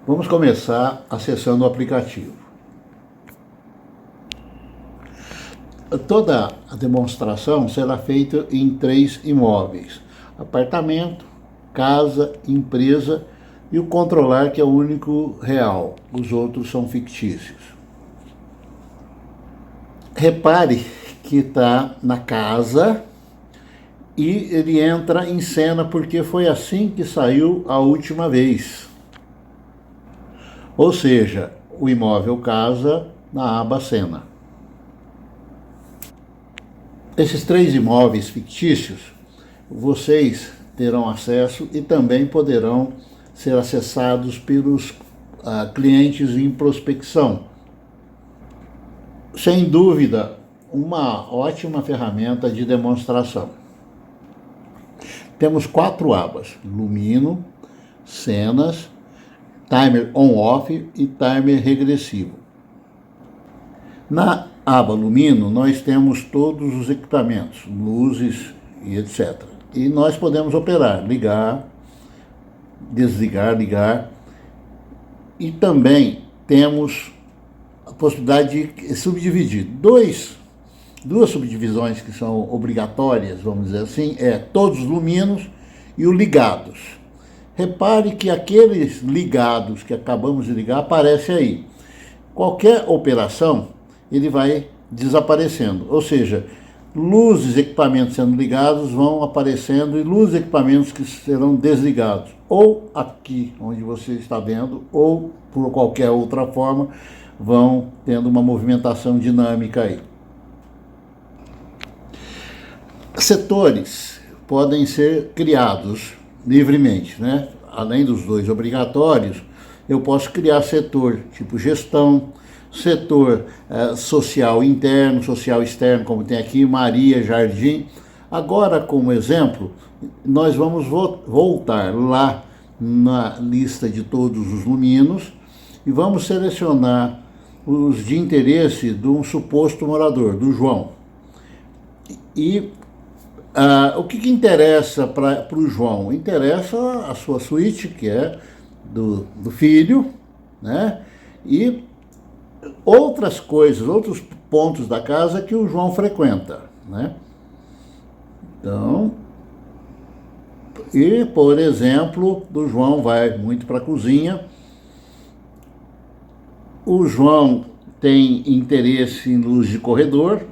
Vamos começar acessando o aplicativo. Toda a demonstração será feita em 3 imóveis: apartamento, casa, empresa e o controlar, que é o único real. Os outros são fictícios. Repare que está na casa e ele entra em cena porque foi assim que saiu a última vez. Ou seja, o imóvel casa na aba cena. Esses 3 imóveis fictícios, vocês terão acesso e também poderão ser acessados pelos clientes em prospecção. Sem dúvida, uma ótima ferramenta de demonstração. Temos 4 abas: Lumino, Cenas, Timer On-Off e Timer Regressivo. Na aba Lumino, nós temos todos os equipamentos, luzes e etc. E nós podemos operar, ligar, desligar, ligar. E também temos a possibilidade de subdividir. Duas subdivisões que são obrigatórias, vamos dizer assim, todos os luminos e o ligados. Repare que aqueles ligados que acabamos de ligar aparecem aí. Qualquer operação, ele vai desaparecendo. Ou seja, luzes e equipamentos sendo ligados vão aparecendo e luzes e equipamentos que serão desligados. Ou aqui, onde você está vendo, ou por qualquer outra forma, vão tendo uma movimentação dinâmica aí. Setores podem ser criados livremente, né? Além dos 2 obrigatórios, eu posso criar setor tipo gestão, setor social interno, social externo, como tem aqui, Maria, Jardim. Agora, como exemplo, nós vamos voltar lá na lista de todos os luminos e vamos selecionar os de interesse de um suposto morador, do João. E o que interessa para o João? Interessa a sua suíte, que é do filho, né? E outras coisas, outros pontos da casa que o João frequenta, né? Então, e por exemplo, o João vai muito para a cozinha. O João tem interesse em luz de corredor.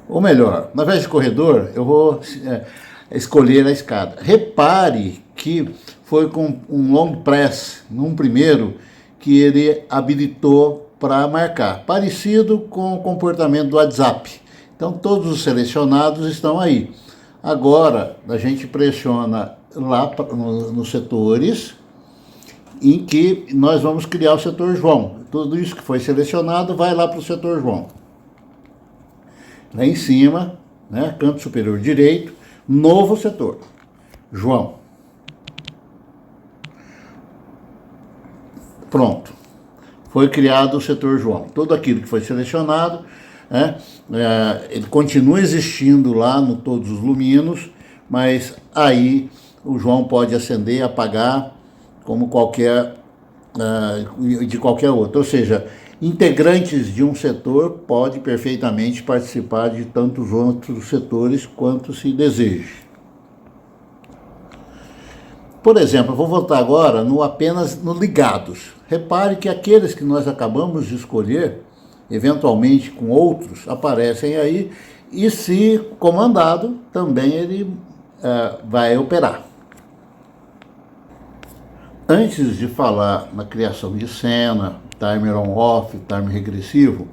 Ou melhor, na vez de corredor, eu vou escolher a escada. Repare que foi com um long press, num primeiro, que ele habilitou para marcar. Parecido com o comportamento do WhatsApp. Então, todos os selecionados estão aí. Agora, a gente pressiona lá nos setores, em que nós vamos criar o setor João. Tudo isso que foi selecionado vai lá para o setor João. Lá em cima, né, canto superior direito, novo setor, João. Pronto. Foi criado o setor João. Tudo aquilo que foi selecionado, né, ele continua existindo lá no todos os luminos, mas aí o João pode acender e apagar como de qualquer outro. Ou seja, integrantes de um setor podem perfeitamente participar de tantos outros setores quanto se deseje. Por exemplo, eu vou voltar agora apenas no ligados. Repare que aqueles que nós acabamos de escolher, eventualmente com outros, aparecem aí, e se comandado, também ele vai operar. Antes de falar na criação de cena, timer on-off, timer regressivo,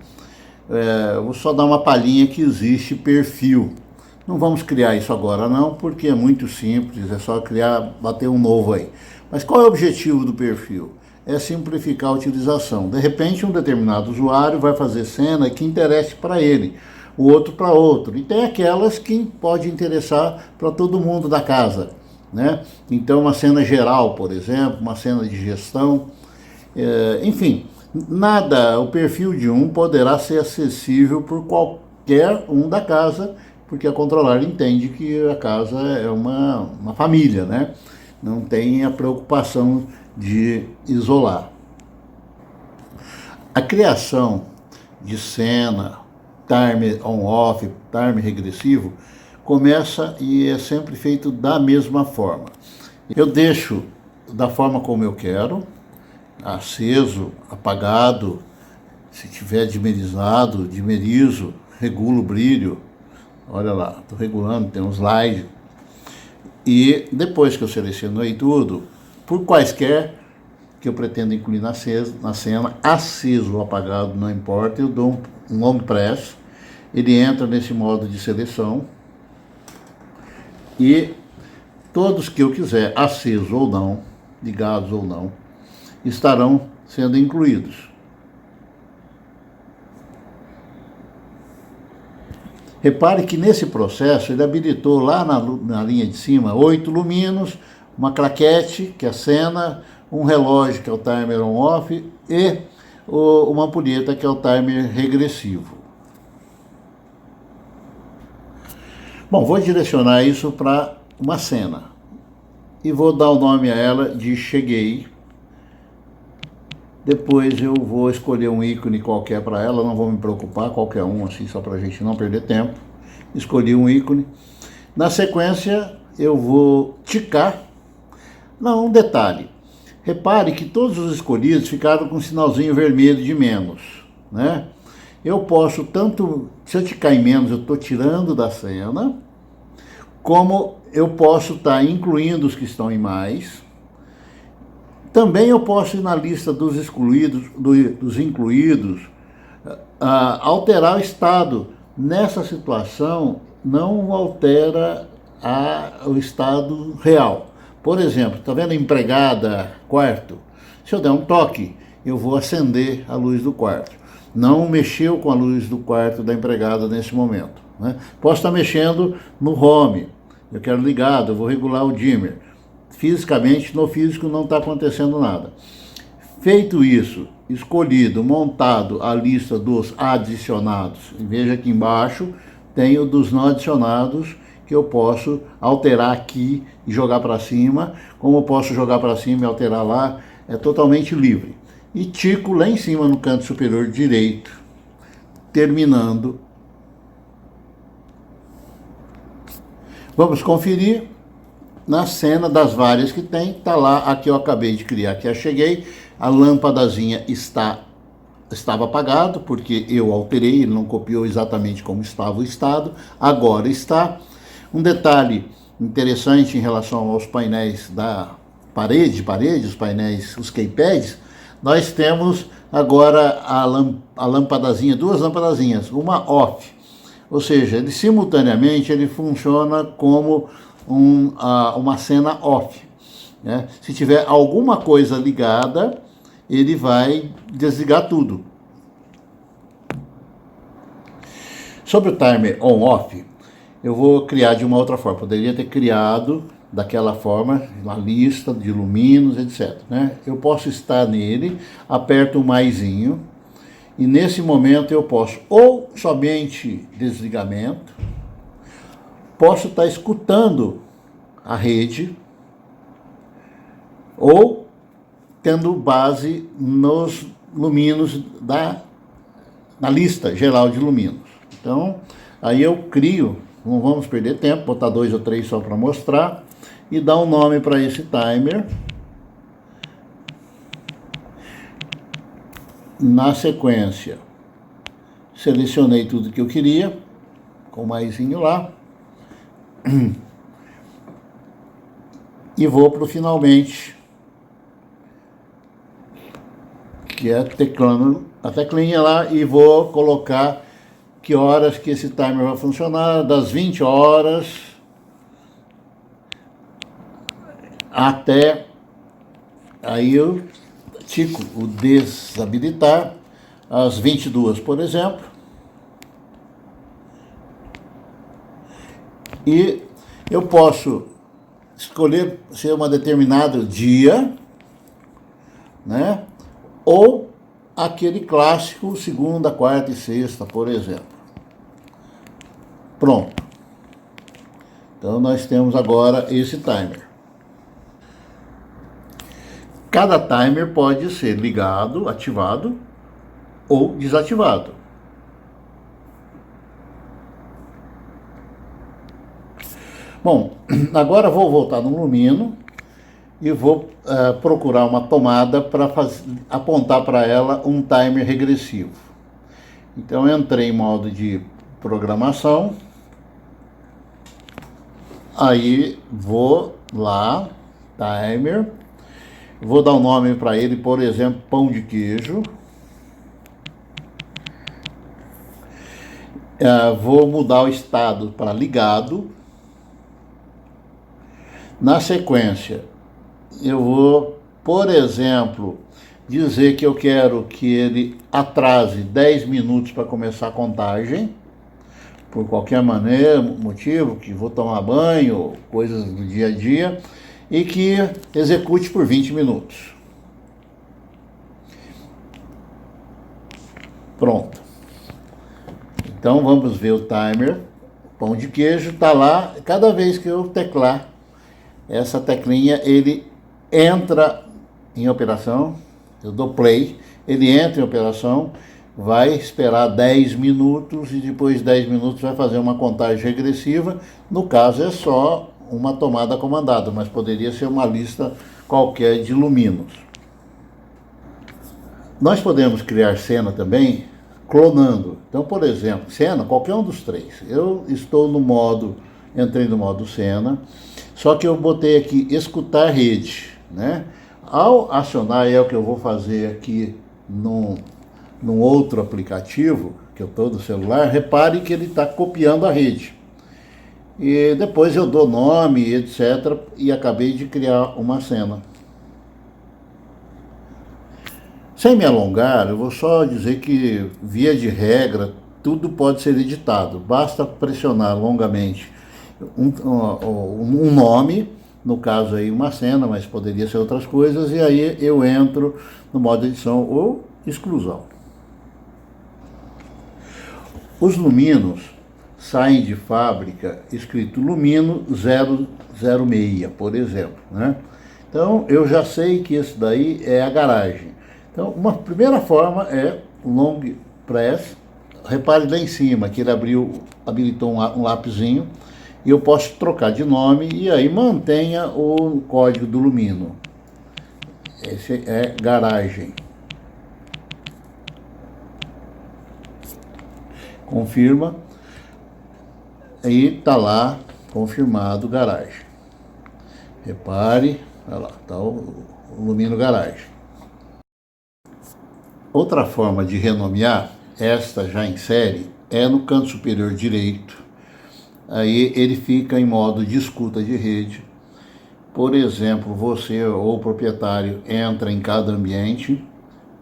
vou só dar uma palhinha que existe perfil. Não vamos criar isso agora não, porque é muito simples, é só bater um novo aí. Mas qual é o objetivo do perfil? É simplificar a utilização. De repente, um determinado usuário vai fazer cena que interesse para ele, o outro para outro. E tem aquelas que pode interessar para todo mundo da casa, né? Então, uma cena geral, por exemplo, uma cena de gestão, enfim, o perfil de um poderá ser acessível por qualquer um da casa, porque a controlar entende que a casa é uma família, né? Não tem a preocupação de isolar. A criação de cena, timer on-off, timer regressivo, começa e é sempre feito da mesma forma. Eu deixo da forma como eu quero, aceso, apagado, se tiver dimerizado, dimerizo, regulo o brilho. Olha lá, estou regulando, tem um slide. E depois que eu selecionei tudo, por quaisquer que eu pretendo incluir na cena, aceso ou apagado, não importa, eu dou um long press, ele entra nesse modo de seleção e todos que eu quiser, aceso ou não, ligados ou não, estarão sendo incluídos. Repare que nesse processo ele habilitou lá na linha de cima 8 luminos, uma claquete, que é a cena, um relógio, que é o timer on-off, e uma ampulheta, que é o timer regressivo. Bom, vou direcionar isso para uma cena e vou dar o nome a ela de Cheguei. Depois eu vou escolher um ícone qualquer para ela, não vou me preocupar, qualquer um, assim, só para a gente não perder tempo. Escolhi um ícone. Na sequência, eu vou ticar. Não, um detalhe. Repare que todos os escolhidos ficaram com um sinalzinho vermelho de menos, né? Eu posso tanto, se eu ticar em menos, eu estou tirando da cena, como eu posso estar incluindo os que estão em mais. Também eu posso ir na lista dos excluídos, dos incluídos, alterar o estado. Nessa situação, não altera o estado real. Por exemplo, está vendo a empregada quarto? Se eu der um toque, eu vou acender a luz do quarto. Não mexeu com a luz do quarto da empregada nesse momento, né? Posso estar mexendo no home. Eu quero ligado, eu vou regular o dimmer. Fisicamente, no físico não está acontecendo nada. Feito isso, escolhido, montado a lista dos adicionados, e veja aqui embaixo, tem o dos não adicionados, que eu posso alterar aqui e jogar para cima. Como eu posso jogar para cima e alterar lá, é totalmente livre. E tico lá em cima no canto superior direito, terminando. Vamos conferir. Na cena das várias que tem, está lá a que eu acabei de criar, que eu cheguei, a lâmpadazinha estava apagado, porque eu alterei, ele não copiou exatamente como estava o estado, agora está. Um detalhe interessante em relação aos painéis da parede, os painéis, os keypads, nós temos agora a lâmpadazinha, duas lâmpadazinhas, uma off, ou seja, ele simultaneamente ele funciona como uma cena off, né? Se tiver alguma coisa ligada, ele vai desligar tudo. Sobre o timer on-off, eu vou criar de uma outra forma. Poderia ter criado daquela forma, uma lista de luminos, etc, né? Eu posso estar nele, aperto o maisinho, e nesse momento eu posso ou somente desligamento, posso estar escutando a rede ou tendo base nos luminos na lista geral de luminos. Então, aí eu crio, não vamos perder tempo, botar 2 ou 3 só para mostrar, e dar um nome para esse timer. Na sequência, selecionei tudo que eu queria, com o maisinho lá, e vou para o finalmente, que é teclando a teclinha lá, e vou colocar que horas que esse timer vai funcionar, das 20 horas até, aí eu tico o desabilitar, às 22, por exemplo, e eu posso escolher ser um determinado dia, né? Ou aquele clássico segunda, quarta e sexta, por exemplo. Pronto. Então nós temos agora esse timer. Cada timer pode ser ligado, ativado ou desativado. Bom, agora vou voltar no Lumino e vou procurar uma tomada para apontar para ela um timer regressivo. Então eu entrei em modo de programação, aí vou lá, timer, vou dar um nome para ele, por exemplo, pão de queijo. Vou mudar o estado para ligado. Na sequência, eu vou, por exemplo, dizer que eu quero que ele atrase 10 minutos para começar a contagem, por qualquer maneira, motivo, que vou tomar banho, coisas do dia a dia, e que execute por 20 minutos. Pronto. Então vamos ver o timer. O pão de queijo está lá. Cada vez que eu teclar essa teclinha, ele entra em operação. Eu dou play, ele entra em operação, vai esperar 10 minutos e depois de 10 minutos vai fazer uma contagem regressiva. No caso é só uma tomada comandada, mas poderia ser uma lista qualquer de luminos. Nós podemos criar cena também clonando. Então, por exemplo, cena, qualquer um dos três. Eu estou no modo, entrei no modo cena, só que eu botei aqui escutar rede, né? Ao acionar, é o que eu vou fazer aqui num outro aplicativo, que eu estou no celular, repare que ele está copiando a rede. E depois eu dou nome, etc. E acabei de criar uma cena. Sem me alongar, eu vou só dizer que, via de regra, tudo pode ser editado. Basta pressionar longamente um nome, no caso aí uma cena, mas poderia ser outras coisas, e aí eu entro no modo edição ou exclusão. Os luminos saem de fábrica escrito Lumino 006, por exemplo, né? Então eu já sei que esse daí é a garagem. Então uma primeira forma é long press. Repare lá em cima que ele habilitou um lapisinho, e eu posso trocar de nome e aí mantenha o código do Lumino. Esse é garagem. Confirma. E está lá confirmado garagem. Repare, olha lá, está o Lumino garagem. Outra forma de renomear, esta já em série, é no canto superior direito. Aí ele fica em modo de escuta de rede. Por exemplo, você ou o proprietário entra em cada ambiente,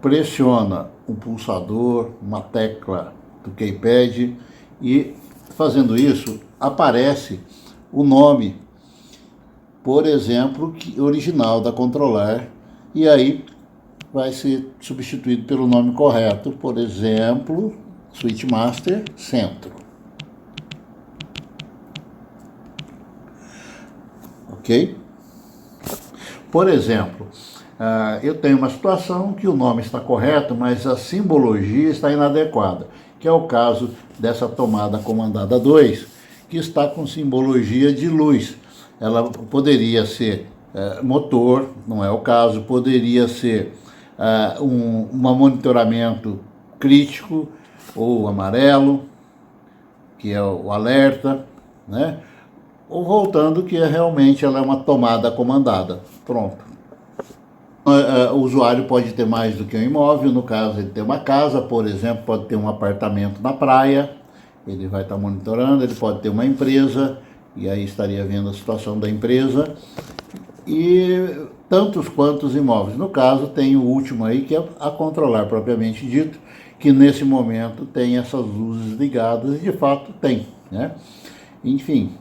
pressiona um pulsador, uma tecla do keypad e, fazendo isso, aparece o nome, por exemplo, original da controlar, e aí vai ser substituído pelo nome correto, por exemplo, Switchmaster Centro. Ok? Por exemplo, eu tenho uma situação que o nome está correto, mas a simbologia está inadequada, que é o caso dessa tomada comandada 2, que está com simbologia de luz. Ela poderia ser motor, não é o caso, poderia ser um monitoramento crítico ou amarelo, que é o alerta, né? Ou voltando, que realmente ela é uma tomada comandada. Pronto. O usuário pode ter mais do que um imóvel, no caso ele tem uma casa, por exemplo, pode ter um apartamento na praia, ele vai estar monitorando, ele pode ter uma empresa, e aí estaria vendo a situação da empresa, e tantos quantos imóveis. No caso, tem o último aí, que é a controlar propriamente dito, que nesse momento tem essas luzes ligadas, e de fato tem, né? Enfim,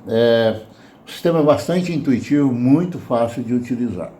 o sistema é bastante intuitivo, muito fácil de utilizar.